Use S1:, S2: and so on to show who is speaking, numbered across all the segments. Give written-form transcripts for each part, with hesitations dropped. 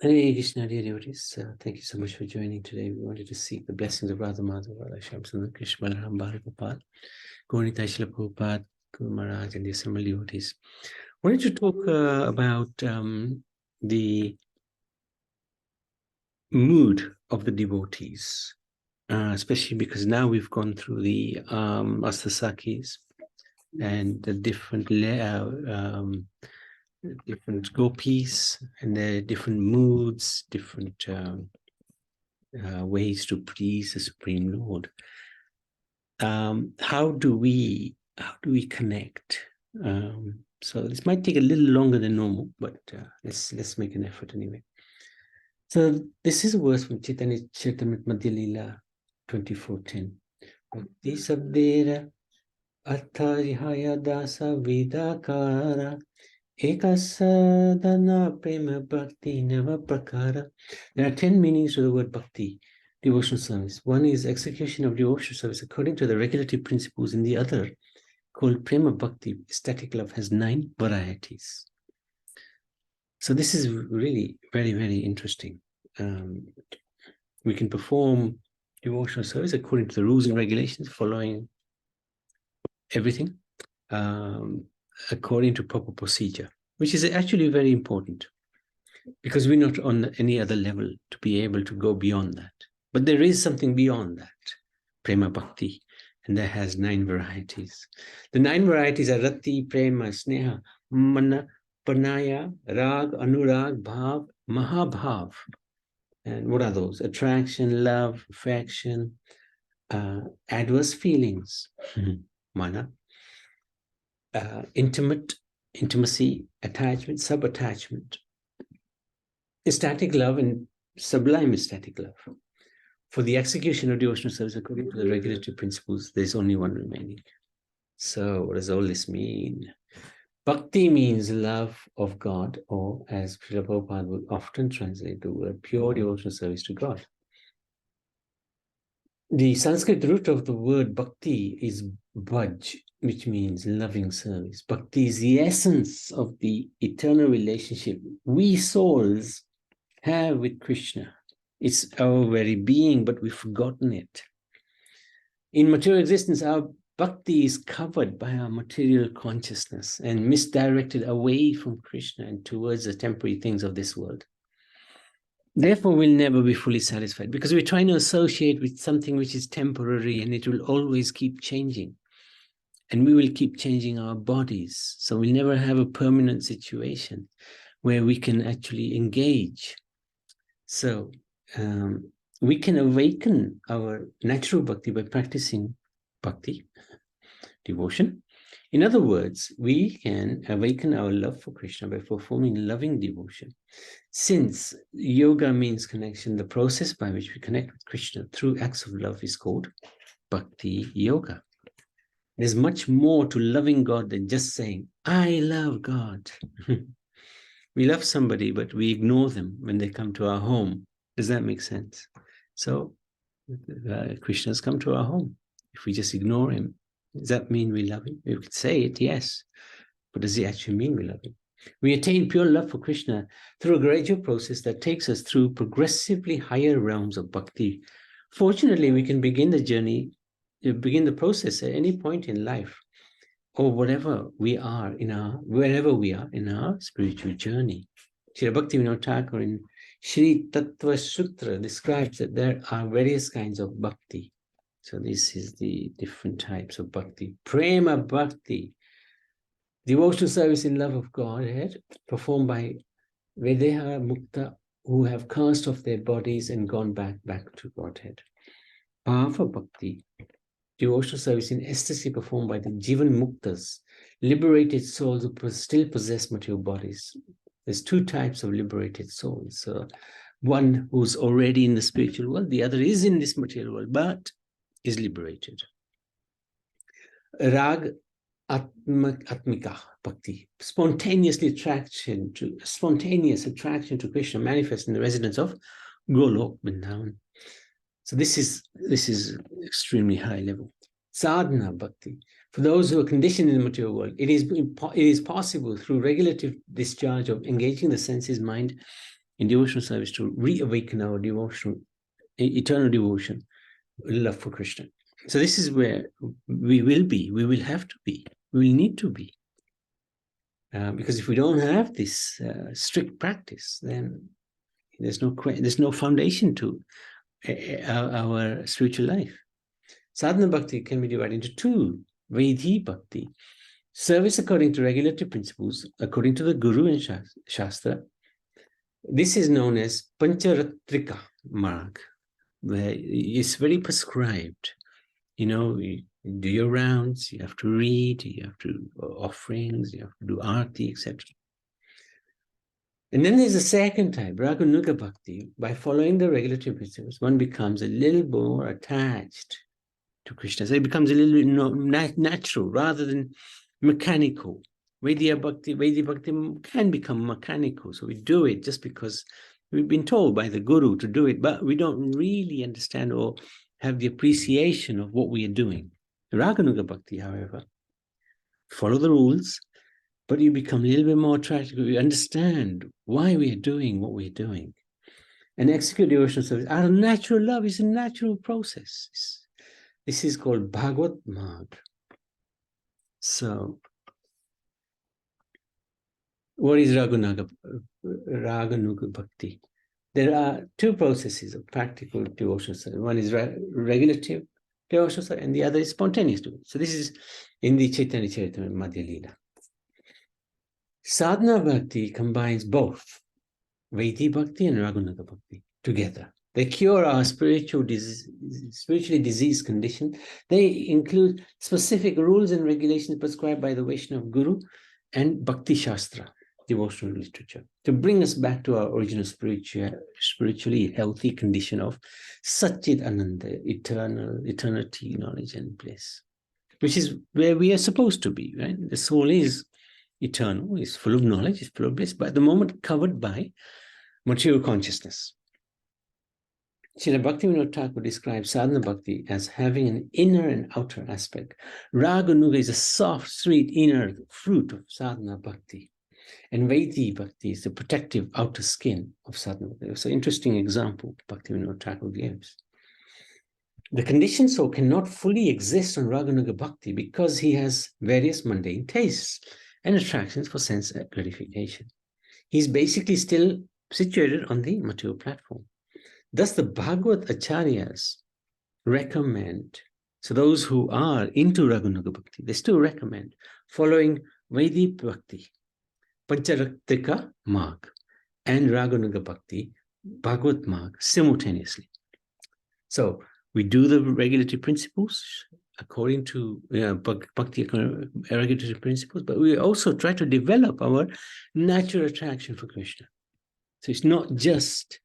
S1: Hare Krishna, dear devotees. Thank you so much for joining today. We wanted to seek the blessings of Radha Madhava, Shyam Sundar, Krishna, Balaram, Bala Gopal, Gaurita Shila Prabhupada, Guru Maharaj, and the assembled devotees. I wanted to talk about the mood of the devotees, especially because now we've gone through the Astasakis and the different gopis and their different moods, different ways to please the Supreme Lord. How do we connect? So this might take a little longer than normal, but let's make an effort anyway. So this is a verse from Chaitanya Charitamrita Madhya Leela 24:10. Bhakti sabdera atharihaya dasa vidakara ekasadana prema bhakti nava prakara. There are 10 meanings to the word bhakti, devotional service. One is execution of devotional service according to the regulative principles, and the other, called prema bhakti, ecstatic love, has 9 varieties. So this is really very, very interesting. We can perform devotional service according to the rules and regulations, following everything according to proper procedure, which is actually very important because we're not on any other level to be able to go beyond that. But there is something beyond that, prema bhakti, and that has 9 varieties. The 9 varieties are rati, prema, sneha, mana, Pranaya, Rag, Anurag, Bhav, Mahabhav. And what are those? Attraction, love, affection, adverse feelings, mana, intimacy, attachment, sub-attachment, ecstatic love, and sublime ecstatic love. For the execution of devotional service according to the regulatory principles, there's only one remaining. So what does all this mean? Bhakti means love of God, or as Srila Prabhupada would often translate the word, pure devotional service to God. The Sanskrit root of the word bhakti is bhaj, which means loving service. Bhakti is the essence of the eternal relationship we souls have with Krishna. It's our very being, but we've forgotten it. In material existence, our bhakti is covered by our material consciousness and misdirected away from Krishna and towards the temporary things of this world. Therefore, we'll never be fully satisfied because we're trying to associate with something which is temporary and it will always keep changing. And we will keep changing our bodies. So we'll never have a permanent situation where we can actually engage. So we can awaken our natural bhakti by practicing bhakti, devotion. In other words, we can awaken our love for Krishna by performing loving devotion. Since yoga means connection, the process by which we connect with Krishna through acts of love is called bhakti yoga. There's much more to loving God than just saying, I love God. We love somebody, but we ignore them when they come to our home. Does that make sense? So Krishna's come to our home. If we just ignore him, does that mean we love him? We could say it, yes. But does it actually mean we love him? We attain pure love for Krishna through a gradual process that takes us through progressively higher realms of bhakti. Fortunately, we can begin the journey, begin the process at any point in life, or wherever we are in our spiritual journey. Srila Bhaktivinoda Thakur in Shri Tattva Sutra describes that there are various kinds of bhakti. So this is the different types of bhakti. Prema bhakti, devotional service in love of Godhead, performed by Vedeha Mukta, who have cast off their bodies and gone back to Godhead. Bhava bhakti, devotional service in ecstasy performed by the Jivan Muktas, liberated souls who still possess material bodies. There's 2 types of liberated souls. So one who's already in the spiritual world, the other is in this material world, but is liberated. Rag Atmika Bhakti, spontaneous attraction to Krishna manifest in the residence of Golok Vrindavan. So this is extremely high level. Sadhana Bhakti, for those who are conditioned in the material world, it is possible through regulative discharge of engaging the senses, mind, in devotional service to reawaken our eternal devotion, love for Krishna. So this is where we will be, we will have to be, we will need to be. Because if we don't have this strict practice, then there's no foundation to our spiritual life. Sadhana bhakti can be divided into two: Vaidhi bhakti, service according to regulative principles, according to the Guru and Shastra. This is known as Pancharatrika Marg, where it's very prescribed. You know, you do your rounds, you have to read, you have to do offerings, you have to do arti, etc. And then there's a second type, Raganuga Bhakti. By following the regulatory principles, one becomes a little more attached to Krishna. So it becomes a little bit natural rather than mechanical. Vaidhi Bhakti can become mechanical. So we do it just because we've been told by the Guru to do it, but we don't really understand or have the appreciation of what we are doing. Raganuga Bhakti, however, follow the rules, but you become a little bit more attracted. You understand why we are doing what we're doing. And execute devotional service out of natural love is a natural process. This is called Bhagavad Marg. So, what is Raganuga Bhakti? There are two processes of practical devotional service. One is regulative devotional service, and the other is spontaneous devotion. So this is in the Chaitanya Charitamrita Madhya Leela. Sadhana Bhakti combines both Vaidhi Bhakti and Raganuga Bhakti together. They cure our spiritually diseased condition. They include specific rules and regulations prescribed by the Vaishnava Guru and Bhakti Shastra, devotional literature, to bring us back to our original spiritually healthy condition of Satchit Ananda, eternity, knowledge and bliss, which is where we are supposed to be, right? The soul is eternal, is full of knowledge, is full of bliss, but at the moment covered by material consciousness. Srila Bhaktivinoda Thakur describes sadhana bhakti as having an inner and outer aspect. Raganuga is a soft, sweet inner fruit of sadhana bhakti. And Vaidhi bhakti is the protective outer skin of sadhana bhakti. It's an interesting example Bhaktivinoda Thakur gives. The conditioned soul cannot fully exist on Raganuga bhakti because he has various mundane tastes and attractions for sense gratification. He's basically still situated on the material platform. Thus, the Bhagavad Acharyas recommend, so those who are into Raganuga Bhakti, they still recommend following Vaidhi Bhakti, Pancharatrika Marg, and Raganuga Bhakti, Bhagavad Marg, simultaneously. So, we do the regulatory principles according to Bhakti regulatory principles, but we also try to develop our natural attraction for Krishna. So it's not just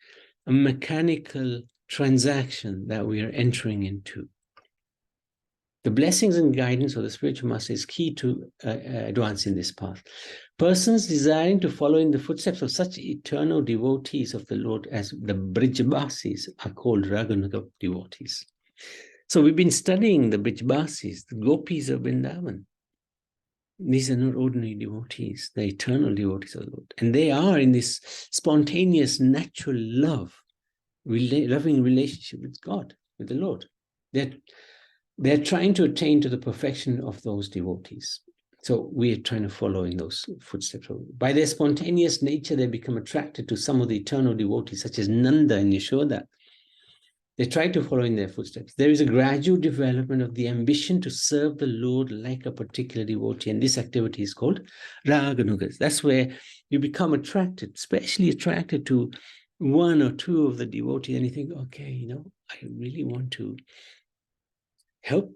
S1: a mechanical transaction that we are entering into. The blessings and guidance of the spiritual master is key to advancing this path. Persons desiring to follow in the footsteps of such eternal devotees of the Lord as the Brijbasis are called Raganuga devotees. So we've been studying the Brijbasis, the gopis of Vrindavan. These are not ordinary devotees, they're eternal devotees of the Lord. And they are in this spontaneous, natural love, loving relationship with God, with the Lord. They're trying to attain to the perfection of those devotees. So we are trying to follow in those footsteps. By their spontaneous nature, they become attracted to some of the eternal devotees, such as Nanda and Yashoda. They try to follow in their footsteps. There is a gradual development of the ambition to serve the Lord like a particular devotee, and this activity is called Raganugas. That's where you become attracted, especially attracted to one or two of the devotees, and you think, okay, I really want to help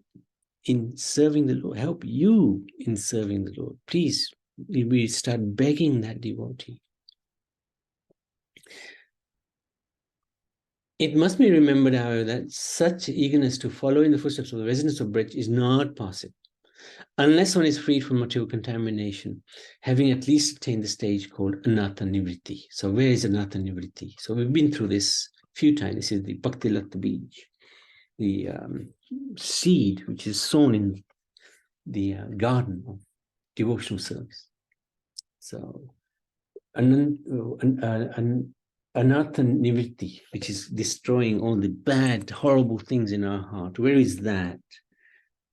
S1: in serving the Lord, help you in serving the Lord. Please, we start begging that devotee. It must be remembered, however, that such eagerness to follow in the footsteps of the residents of Brij is not possible unless one is freed from material contamination, having at least attained the stage called Anata Nivritti. So where is Anata Nivritti? So we've been through this a few times. This is the Bhakti Latta Bij, the seed which is sown in the garden of devotional service. So anartha nivritti, which is destroying all the bad, horrible things in our heart. Where is that?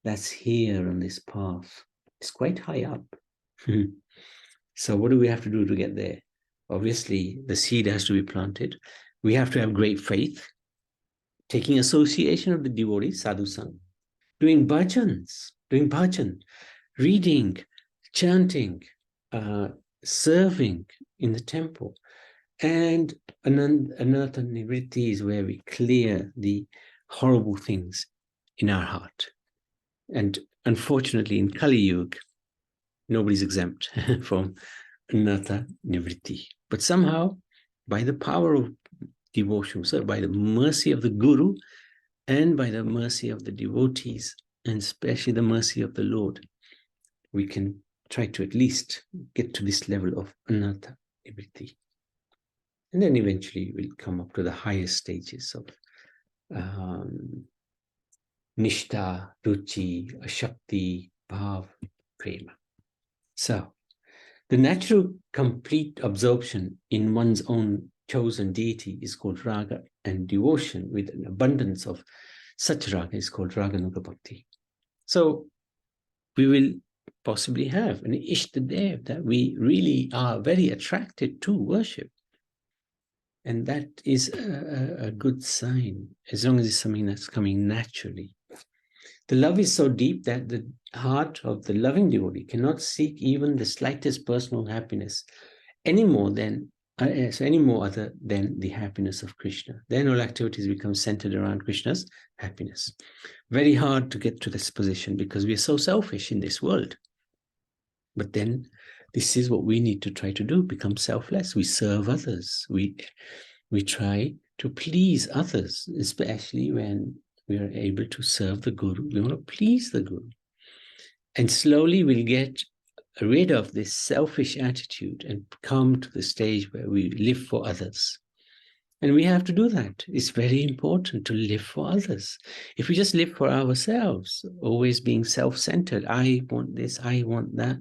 S1: That's here on this path. It's quite high up. So what do we have to do to get there? Obviously, the seed has to be planted. We have to have great faith, taking association of the devotees, sadhu-sang, doing bhajans, reading, chanting, serving in the temple. And another nivritti is where we clear the horrible things in our heart. And unfortunately, in Kali Yuga, nobody's exempt from anartha nivritti. But somehow, by the power of devotion, so by the mercy of the Guru and by the mercy of the devotees, and especially the mercy of the Lord, we can try to at least get to this level of anartha nivritti. And then eventually we'll come up to the highest stages of nishtha, ruchi, ashakti, bhav, prema. So, the natural complete absorption in one's own chosen deity is called raga, and devotion with an abundance of such raga is called Raganuga Bhakti. So, we will possibly have an Ishtadev that we really are very attracted to worship. And that is a good sign, as long as it's something that's coming naturally. The love is so deep that the heart of the loving devotee cannot seek even the slightest personal happiness any more other than the happiness of Krishna. Then all activities become centered around Krishna's happiness. Very hard to get to this position because we are so selfish in this world. But then this is what we need to try to do, become selfless. We serve others. We try to please others, especially when we are able to serve the Guru. We want to please the Guru. And slowly we'll get rid of this selfish attitude and come to the stage where we live for others. And we have to do that. It's very important to live for others. If we just live for ourselves, always being self-centered, I want this, I want that,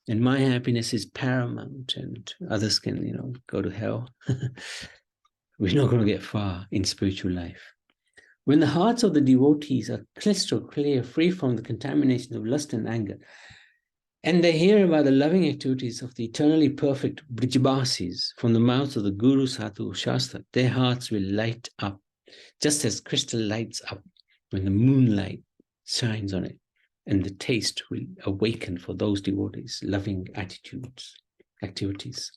S1: and my happiness is paramount, and others can, go to hell. We're not going to get far in spiritual life. When the hearts of the devotees are crystal clear, free from the contaminations of lust and anger, and they hear about the loving activities of the eternally perfect Brijbasis from the mouths of the Guru, Sadhu, Shastra, their hearts will light up, just as crystal lights up when the moonlight shines on it. And the taste will awaken for those devotees, loving activities.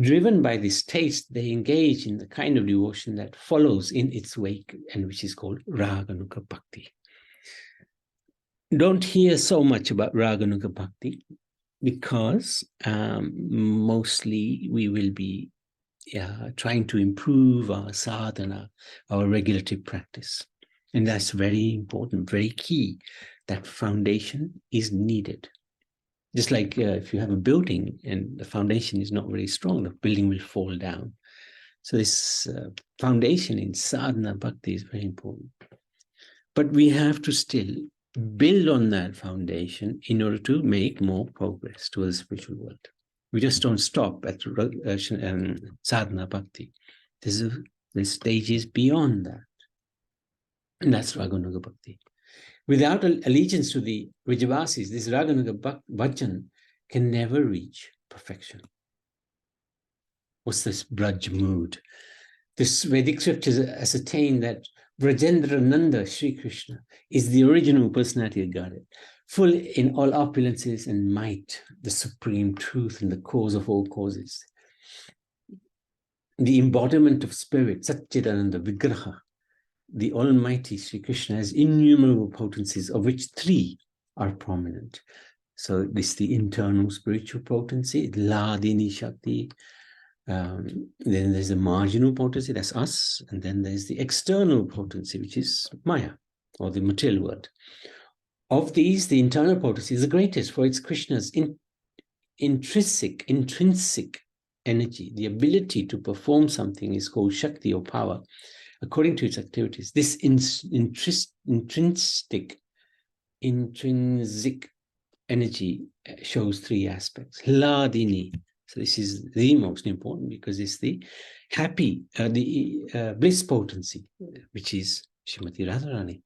S1: Driven by this taste, they engage in the kind of devotion that follows in its wake, and which is called Raganuga Bhakti. Don't hear so much about Raganuga Bhakti because mostly we will be trying to improve our sadhana, our regulative practice. And that's very important, very key. That foundation is needed. Just like if you have a building and the foundation is not very strong, the building will fall down. So this foundation in sadhana bhakti is very important. But we have to still build on that foundation in order to make more progress towards the spiritual world. We just don't stop at sadhana bhakti. There's stages beyond that. And that's Raganuga Bhakti. Without allegiance to the Vrijavasis, this Raganuga Bhajan can never reach perfection. What's this Braj mood? This Vedic scriptures ascertain that Vrajendra Nanda, Sri Krishna, is the original personality of Godhead, full in all opulences and might, the supreme truth and the cause of all causes. The embodiment of spirit, Satchidananda Vigraha, the Almighty Sri Krishna has innumerable potencies, of which 3 are prominent. So this is the internal spiritual potency, Ladini Shakti. Then there's the marginal potency, that's us. And then there's the external potency, which is Maya, or the material world. Of these, the internal potency is the greatest, for it's Krishna's intrinsic energy. The ability to perform something is called Shakti, or power, according to its activities. This intrinsic energy shows 3 aspects. Hladini, So this is the most important, because it's the bliss potency, which is Srimati Radharani.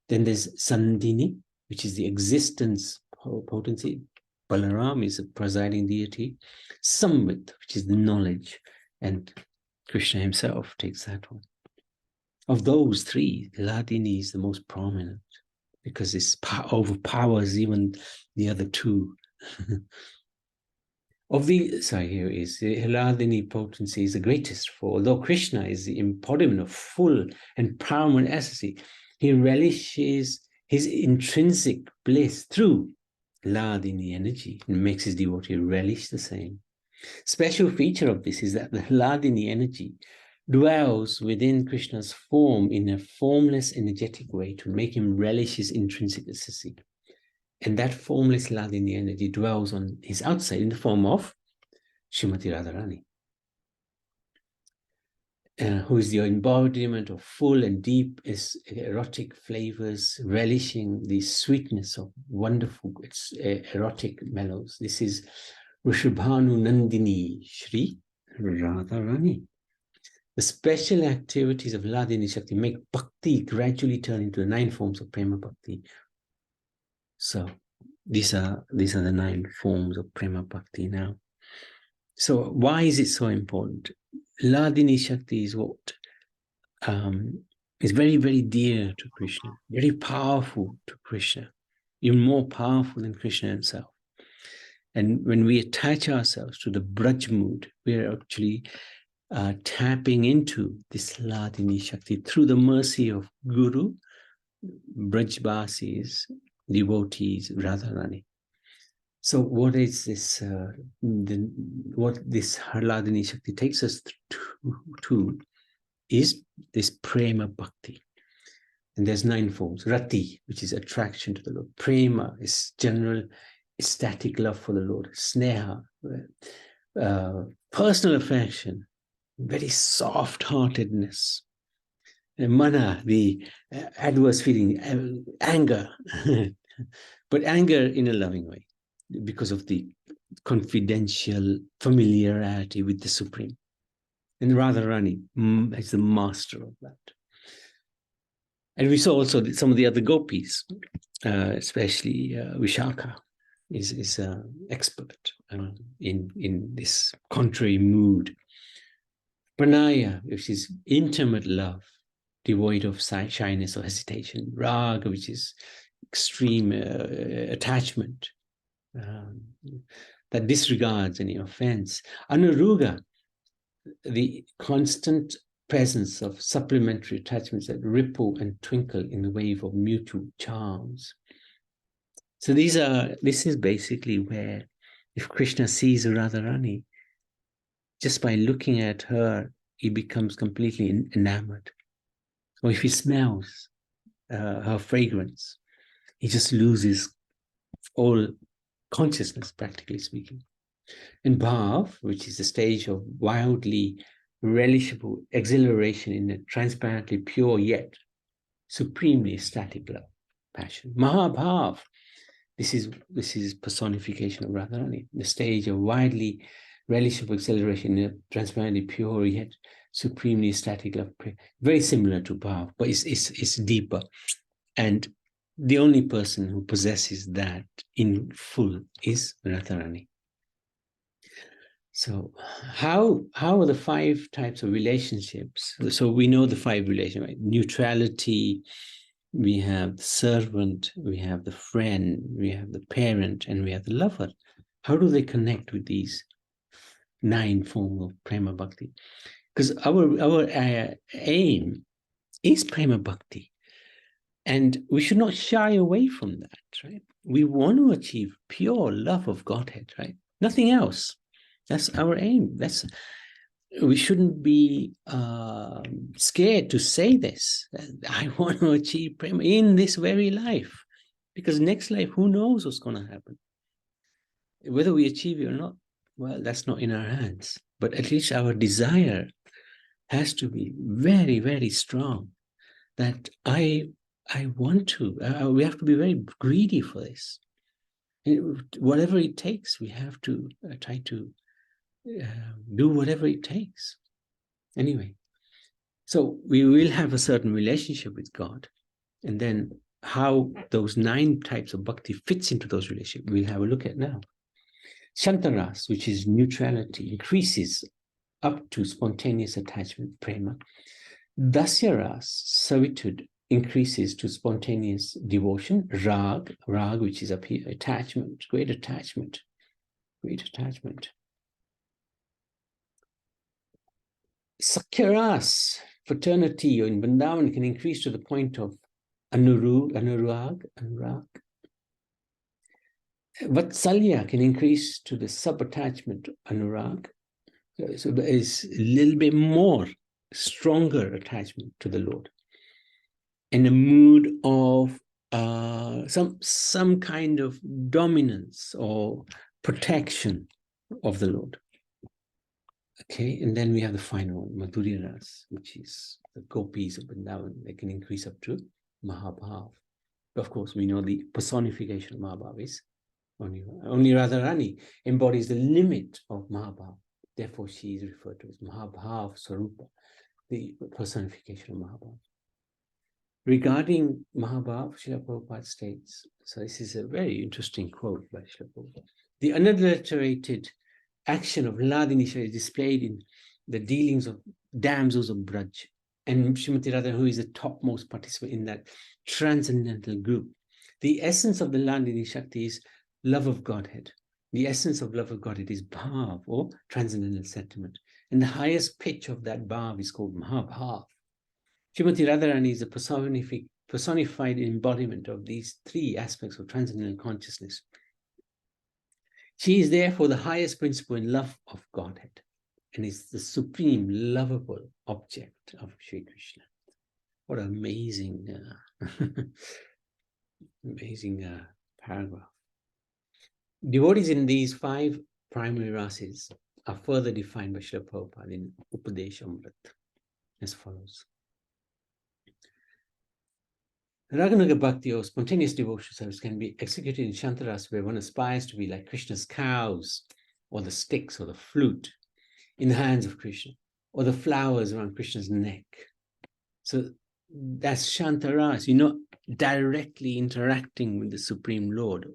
S1: Then there's Sandhini, which is the existence potency. Balaram is a presiding deity. Samvit, which is the knowledge, and Krishna himself takes that one. Of those three, Hladini is the most prominent, because it overpowers even the other two. Here is the Hladini potency is the greatest, for although Krishna is the embodiment of full and paramount ecstasy, he relishes his intrinsic bliss through Hladini energy and makes his devotee relish the same. Special feature of this is that the Hladini energy dwells within Krishna's form in a formless, energetic way to make him relish his intrinsic ecstasy. And that formless Hladini energy dwells on his outside in the form of Srimati Radharani, who is the embodiment of full and deep erotic flavors, relishing the sweetness of wonderful erotic mellows. This is Rishabhanu Nandini Shri Radharani. The special activities of Hladini Shakti make bhakti gradually turn into the 9 forms of prema bhakti. So these are the 9 forms of prema bhakti now. So why is it so important? Hladini Shakti is what is very, very dear to Krishna, very powerful to Krishna, even more powerful than Krishna himself. And when we attach ourselves to the Braj mood, we're actually tapping into this Hladini Shakti through the mercy of Guru, Brajbasis, devotees, Radharani. So what is this, what this Hladini Shakti takes us to is this Prema Bhakti. And there's 9 forms. Rati, which is attraction to the Lord. Prema is general ecstatic love for the Lord. Sneha, personal affection, very soft-heartedness. And mana, the adverse feeling, anger, but anger in a loving way, because of the confidential familiarity with the Supreme. And Radharani is the master of that. And we saw also that some of the other gopis, especially Vishakha, is an expert in this contrary mood. Pranaya, which is intimate love, devoid of shyness or hesitation. Raga, which is extreme attachment, that disregards any offense. Anuruga, the constant presence of supplementary attachments that ripple and twinkle in the wave of mutual charms. So this is basically where, if Krishna sees Radharani, just by looking at her, he becomes completely enamored. Or if he smells her fragrance, he just loses all consciousness, practically speaking. And bhav, which is a stage of wildly relishable exhilaration in a transparently pure yet supremely ecstatic love, passion. Mahabhav, this is personification of Radharani, the stage of widely relishable exhilaration in a transparently pure yet supremely ecstatic love. Very similar to bhav, but it's deeper. And the only person who possesses that in full is Radharani. So how are the 5 types of relationships? So we know the 5 relationships, right? Neutrality, we have the servant, we have the friend, we have the parent, and we have the lover. How do they connect with these 9 forms of Prema Bhakti? Because our aim is Prema Bhakti. And we should not shy away from that, right? We want to achieve pure love of Godhead, right? Nothing else. That's our aim. We shouldn't be scared to say this. I want to achieve prema in this very life, because next life, who knows what's going to happen? Whether we achieve it or not, well, that's not in our hands. But at least our desire has to be very, very strong. That I want to. We have to be very greedy for this. Whatever it takes, we have to try to do whatever it takes. Anyway, so we will have a certain relationship with God, and then how those 9 types of bhakti fits into those relationships, we'll have a look at now. Shantaras, which is neutrality, increases up to spontaneous attachment, prema. Dasyaras, servitude, increases to spontaneous devotion, rag, which is up here, attachment, great attachment. Sakyaras, fraternity, or in Vrindavan, can increase to the point of anurag. Vatsalya can increase to the sub-attachment, anurag. So there is a little bit more, stronger attachment to the Lord. And a mood of some kind of dominance or protection of the Lord. Okay, and then we have the final one, Madhurya Ras, which is the gopis of Vrindavan. They can increase up to Mahabhav. Of course, we know the personification of Mahabhav is only Radharani embodies the limit of Mahabhav. Therefore, she is referred to as Mahabhav Sarupa, the personification of Mahabhav. Regarding Mahabhav, Srila Prabhupada states, so this is a very interesting quote by Srila Prabhupada, the unadulterated action of Ladinisha is displayed in the dealings of damsels of Braj, and Srimati Radha, who is the topmost participant in that transcendental group. The essence of the Ladini Shakti is love of Godhead. The essence of love of Godhead is bhav, or transcendental sentiment. And the highest pitch of that bhav is called Mahabhav. Srimati Radharani is a personified embodiment of these 3 aspects of transcendental consciousness. She is therefore the highest principle in love of Godhead, and is the supreme lovable object of Sri Krishna. What an amazing, paragraph. Devotees in these 5 primary rases are further defined by Srila Prabhupada in Upadeshamrit as follows. Raganuga Bhakti, or spontaneous devotional service, can be executed in Shantaras, where one aspires to be like Krishna's cows, or the sticks, or the flute in the hands of Krishna, or the flowers around Krishna's neck. So that's Shantaras. You're not directly interacting with the Supreme Lord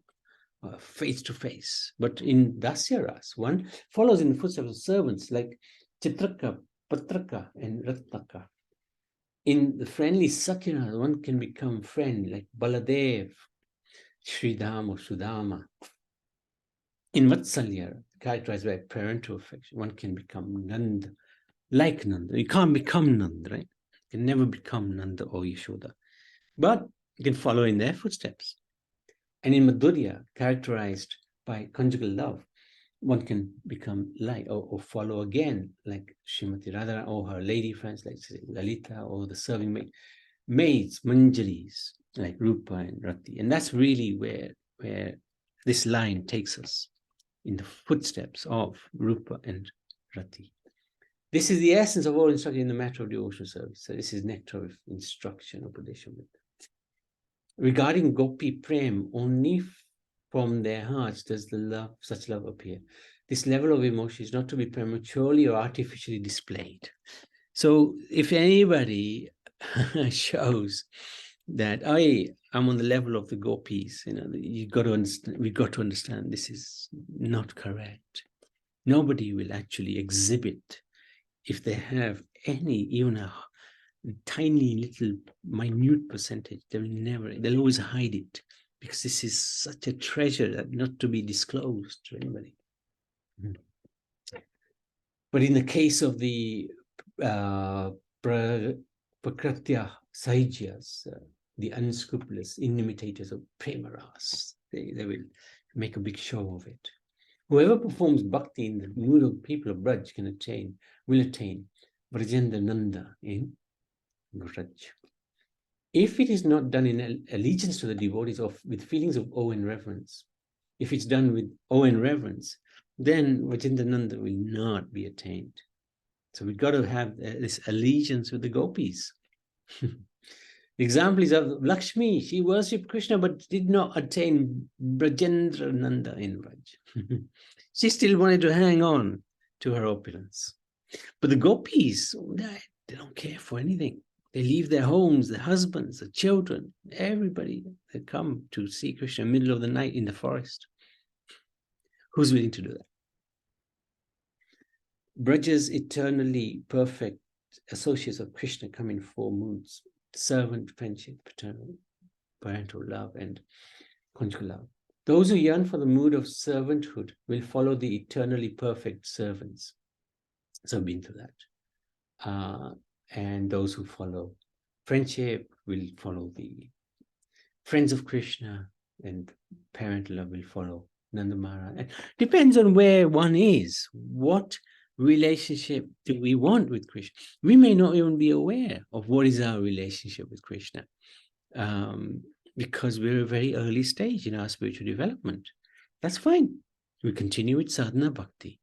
S1: face to face. But in Dasyaras, one follows in the footsteps of servants like Chitraka, Patraka, and Ratnaka. In the friendly Sakyaras, one can become friend like Baladev, Sridham, or Sudama. In Vatsalya, characterized by parental affection, one can become Nanda, like Nanda. You can't become Nanda, right? You can never become Nanda or Yashoda. But you can follow in their footsteps. And in Madhurya, characterized by conjugal love, one can become like or follow again, like Srimati Radha or her lady friends, like Lalita, or the serving maids, manjaris, like Rupa and Rati. And that's really where this line takes us, in the footsteps of Rupa and Rati. This is the essence of all instruction in the matter of devotional service. So this is nectar of instruction, Upadeshamrita. Regarding Gopi Prem, only from their hearts does such love appear. This level of emotion is not to be prematurely or artificially displayed. So if anybody shows that I'm on the level of the gopis, you got to understand. We got to understand this is not correct. Nobody will actually exhibit, if they have even a tiny little minute percentage, they'll always hide it, because this is such a treasure that not to be disclosed to anybody. But in the case of the Prakritya Sahijyas, the unscrupulous inimitators of Premaras, they will make a big show of it. Whoever performs bhakti in the mood of people of Braj will attain Brajendra Nanda in Braj. If it is not done in allegiance to the devotees with feelings of awe and reverence, if it's done with awe and reverence, then Brajendra Nanda will not be attained. So we've got to have this allegiance with the gopis. The example is of Lakshmi. She worshipped Krishna but did not attain Brajendra Nanda in Braj. She still wanted to hang on to her opulence. But the gopis, they don't care for anything. They leave their homes, their husbands, their children, everybody. They come to see Krishna in the middle of the night in the forest. Who's willing to do that? Braja's eternally perfect associates of Krishna come in four moods: servant, friendship, paternal, parental love, and conjugal love. Those who yearn for the mood of servanthood will follow the eternally perfect servants. So I've been through that. And those who follow friendship will follow the friends of Krishna, and parental love will follow Nanda Maharaj. It depends on where one is. What relationship do we want with Krishna? We may not even be aware of what is our relationship with Krishna, because we're a very early stage in our spiritual development. That's fine. We continue with sadhana bhakti.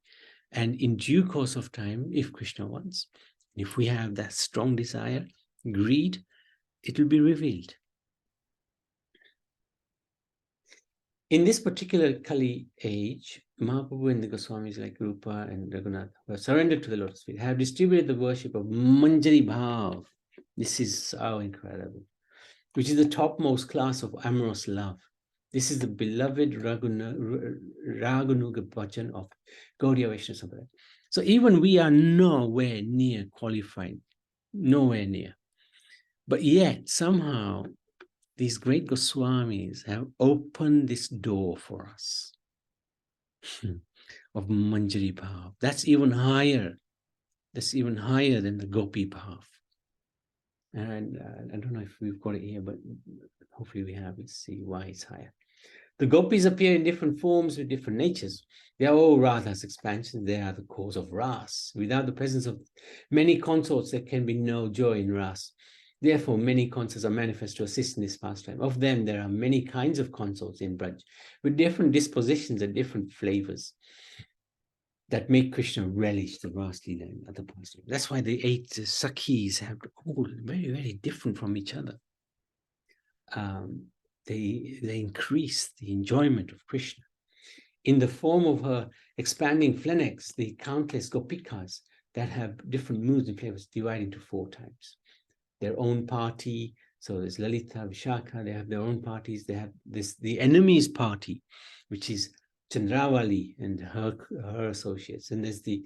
S1: And in due course of time, if Krishna wants, if we have that strong desire, greed, it will be revealed. In this particular Kali age, Mahaprabhu and the Goswamis like Rupa and Raghunath were surrendered to the lotus feet, have distributed the worship of Manjari Bhav. This is so incredible, which is the topmost class of amorous love. This is the beloved Raganuga Bhakti of Gaudiya Vaishnava Sampradaya. So even we are nowhere near qualified, nowhere near. But yet somehow these great Goswamis have opened this door for us of Manjari Bhav. That's even higher. That's even higher than the Gopi Bhav. And I don't know if we've got it here, but hopefully we have. Let's see why it's higher. The gopis appear in different forms with different natures. They are all Radha's expansions. They are the cause of Ras. Without the presence of many consorts, there can be no joy in Ras. Therefore, many consorts are manifest to assist in this pastime. Of them, there are many kinds of consorts in Braj, with different dispositions and different flavors that make Krishna relish the Ras Leela and other pastimes. That's why the 8 Sakhis have all very, very different from each other. They increase the enjoyment of Krishna. In the form of her expanding phlenics, the countless gopikas that have different moods and flavors divide into 4 types. Their own party, so there's Lalita, Vishakha, they have their own parties. They have the enemy's party, which is Chandravali and her associates. And there's the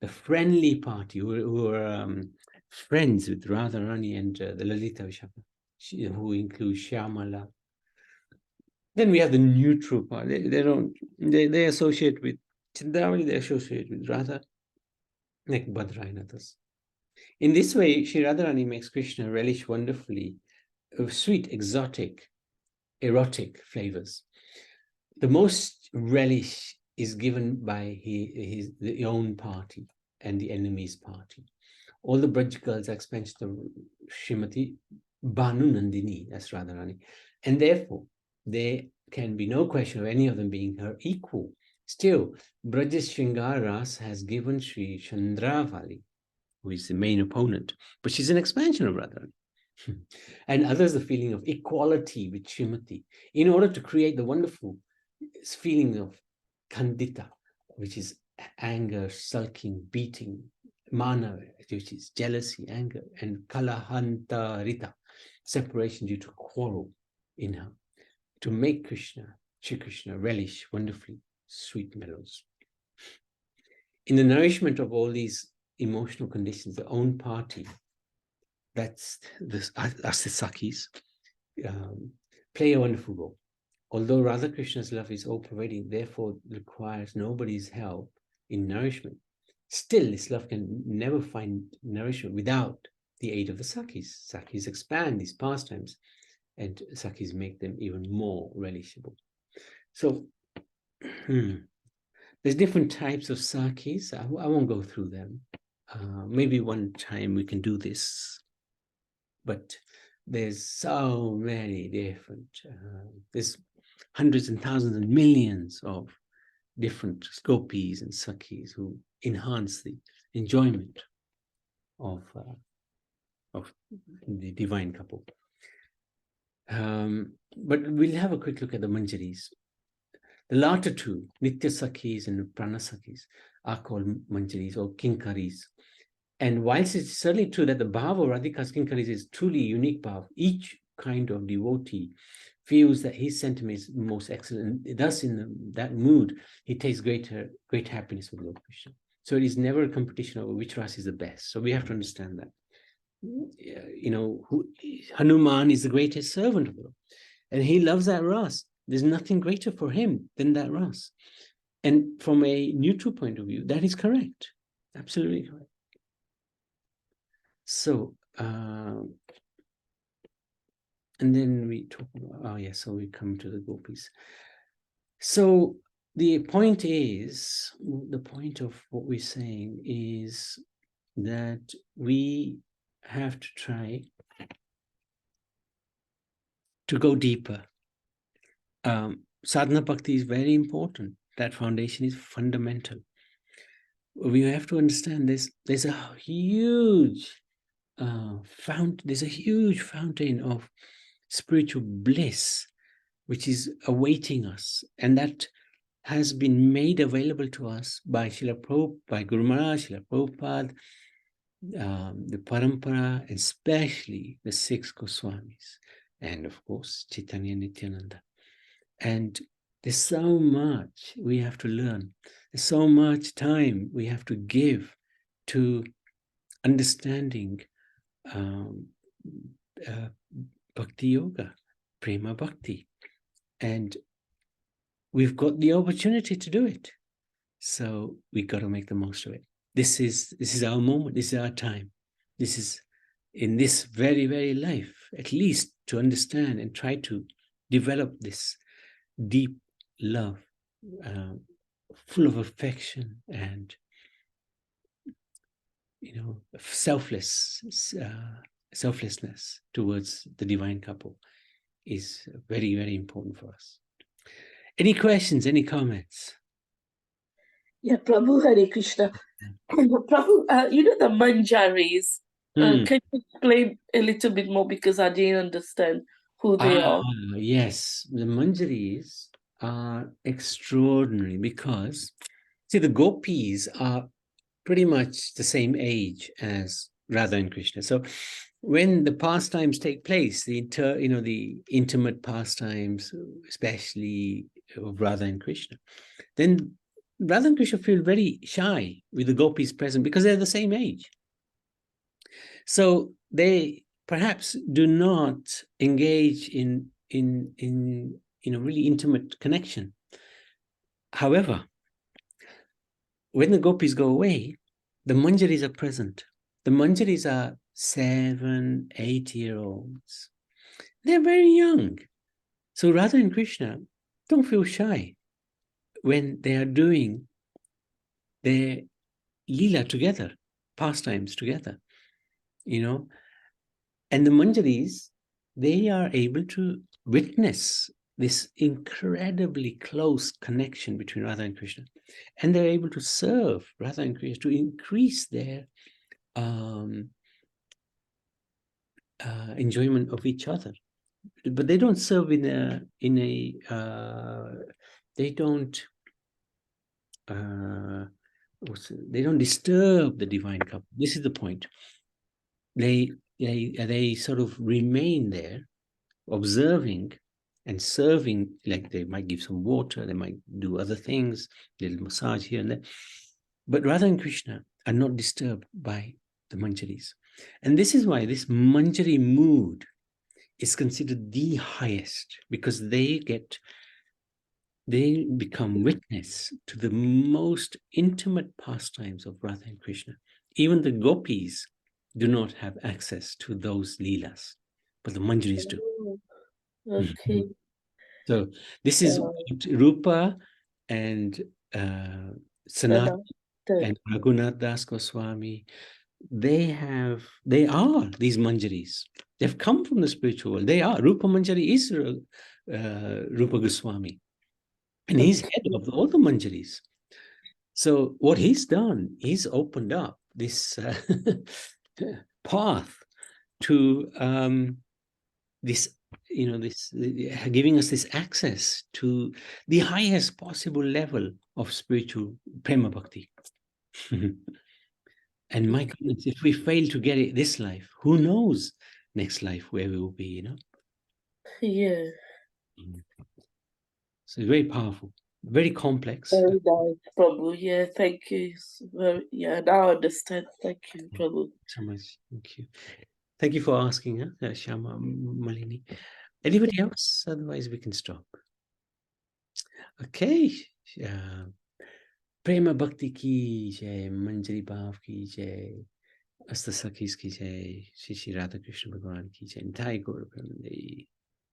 S1: friendly party who are friends with Radharani and the Lalita Vishakha, who include Shyamala. Then we have the neutral part. They associate with Chandravali, they associate with Radha, like Bhadra and others. In this way, Shri Radharani makes Krishna relish wonderfully sweet, exotic, erotic flavors. The most relish is given by the own party and the enemy's party. All the Braj girls are expansions of Srimati Bhanu Nandini, that's Radharani. And therefore, there can be no question of any of them being her equal. Still, Braj's Shringar Ras has given Sri Chandravali, who is the main opponent, but she's an expansion of Radharani. And others, the feeling of equality with Srimati, in order to create the wonderful feeling of Kandita, which is anger, sulking, beating, Mana, which is jealousy, anger, and Kalahanta Rita, separation due to quarrel in her, to make Shri Krishna relish wonderfully sweet mellows. In the nourishment of all these emotional conditions, the own party, that's us the Sakhis, play a wonderful role. Although Radha Krishna's love is all-pervading, therefore requires nobody's help in nourishment, still this love can never find nourishment without the aid of the Sakhis. Sakhis expand these pastimes, and Sakhis make them even more relishable. So there's different types of Sakhis. I won't go through them. Maybe one time we can do this, but there's so many different, there's hundreds and thousands and millions of different gopis and Sakhis who enhance the enjoyment of the divine couple. But we'll have a quick look at the Manjaris. The latter two, Nitya Sakhis and Prana Sakhis, are called manjaris or kinkaris. And whilst it's certainly true that the bhav of Radhika's kinkaris is truly unique bhav, each kind of devotee feels that his sentiment is most excellent. Thus, in that mood, he takes great happiness with Lord Krishna. So it is never a competition over which ras is the best. So we have to understand that. Hanuman is the greatest servant of the Lord, and he loves that ras. There's nothing greater for him than that ras. And from a neutral point of view, that is correct. Absolutely correct. So, and then we talk about, so we come to the gopis. So the point of what we're saying is that we have to try to go deeper. Sadhana bhakti is very important. That foundation is fundamental. We have to understand this. There's a huge fountain of spiritual bliss which is awaiting us, and that has been made available to us by by Guru Maharaj, Srila Prabhupada, the Parampara, and especially the 6 Goswamis, and of course Chaitanya Nityananda. And there's so much we have to learn. There's so much time we have to give to understanding Bhakti Yoga, Prema Bhakti. And we've got the opportunity to do it. So we've got to make the most of it. This is our moment. This is our time. This is in this very, very life, at least to understand and try to develop this deep love, full of affection and, selflessness towards the divine couple is very, very important for us. Any questions, any comments?
S2: Yeah, Prabhu, Hare Krishna. Prabhu, the manjaris. Can you explain a little bit more, because I didn't understand who they are?
S1: Yes, the manjaris are extraordinary because, see, the gopis are pretty much the same age as Radha and Krishna. So when the pastimes take place, the intimate pastimes, especially of Radha and Krishna, then Radha and Krishna feel very shy with the gopis present because they're the same age. So they perhaps do not engage in really intimate connection. However, when the gopis go away, the manjaris are present. The manjaris are 7, 8-year-olds. They're very young. So Radha and Krishna don't feel shy when they are doing their lila together, pastimes together, And the manjaris, they are able to witness this incredibly close connection between Radha and Krishna. And they're able to serve Radha and Krishna to increase their enjoyment of each other. But they don't serve they don't disturb the divine couple. This is the point. They sort of remain there, observing and serving, like they might give some water, they might do other things, little massage here and there. But Radha and Krishna are not disturbed by the manjaris. And this is why this manjari mood is considered the highest, because they become witness to the most intimate pastimes of Radha and Krishna. Even the gopis do not have access to those leelas, but the manjaris do.
S2: Okay.
S1: So this is Rupa and Sanat and Raghunath Das Goswami. They are these manjaris. They've come from the spiritual world. They are. Rupa Manjari is Rupa Goswami. And he's head of all the manjaris. So what he's done, he's opened up this path to this, giving us this access to the highest possible level of spiritual prema bhakti. And my goodness, if we fail to get it this life, who knows next life where we will be, you know?
S2: Yeah.
S1: So it's very powerful, very complex.
S2: Very nice, Prabhu. Yeah, thank you. Yeah, now I understand. Thank you, Prabhu.
S1: So much. Thank you. Thank you for asking, Shama Malini. Anybody else? Otherwise, we can stop. Okay. Prema Bhakti ki jai, Manjari Bhav ki jai, Asta Sakhis ki jai, Shri Radha Krishna Bhagwan ki jai, Thai Gaurav Premanandi.